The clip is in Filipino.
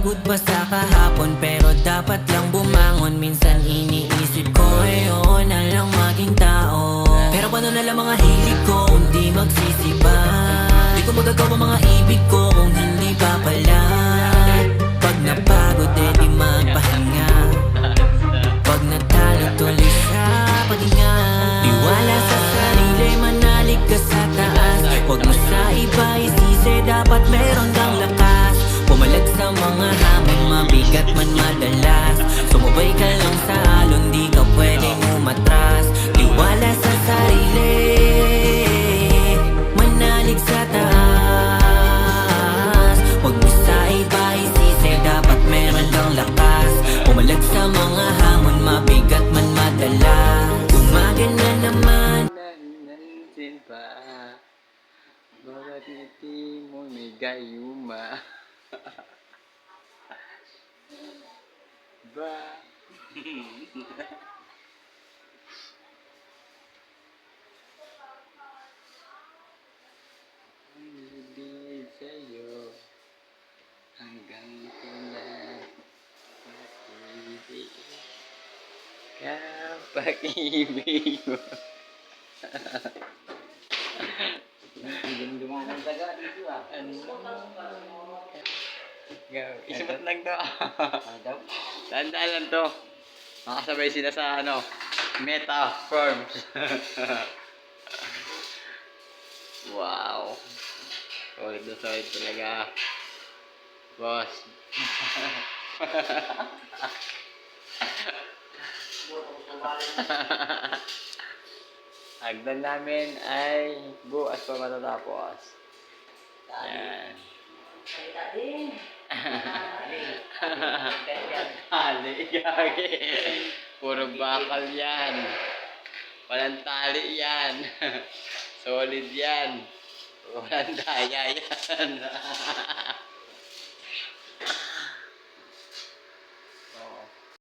Pagod pa sa kahapon pero dapat lang bumangon. Minsan iniisip ko ngayon na lang maging tao. Pero paano na lang mga hilig ko kung di magsisipa? Di ko magagawa mga ibig ko kung hindi papala. Pag napagod di magpahinga. Pag natalo tuloy sa paghinga. Tiwala sa sarili, manalig ka sa taas. Huwag mo sa iba isisi, dapat meron kang lakas. Pumalag sa mga hamon, mabigat man madalas. Sumubay ka lang sa alon, di ka pwedeng umatras. Tiwala sa sarili, manalig sa taas. Huwag mo sa iba isisi, dapat meron kang lakas. Pumalag sa mga hamon, mabigat man madalas. Gumagana naman. Nansin pa, bawat ngiti mo may gayuma. Ba? Ang hindi sa'yo hanggang kailan pag-ibig ka, pag-ibig mo. Dumangan taga dito ah. Isipat lang to. Daw. Tandaan lang to. Makasabay sila sa Meta Forms. Wow. Solid na solid talaga. Boss. Hagdan namin ay bukas pa matatapos. Yan. Tali, gagi. Puro bakal yan. Walang tali yan. Solid yan. Walang daya yan.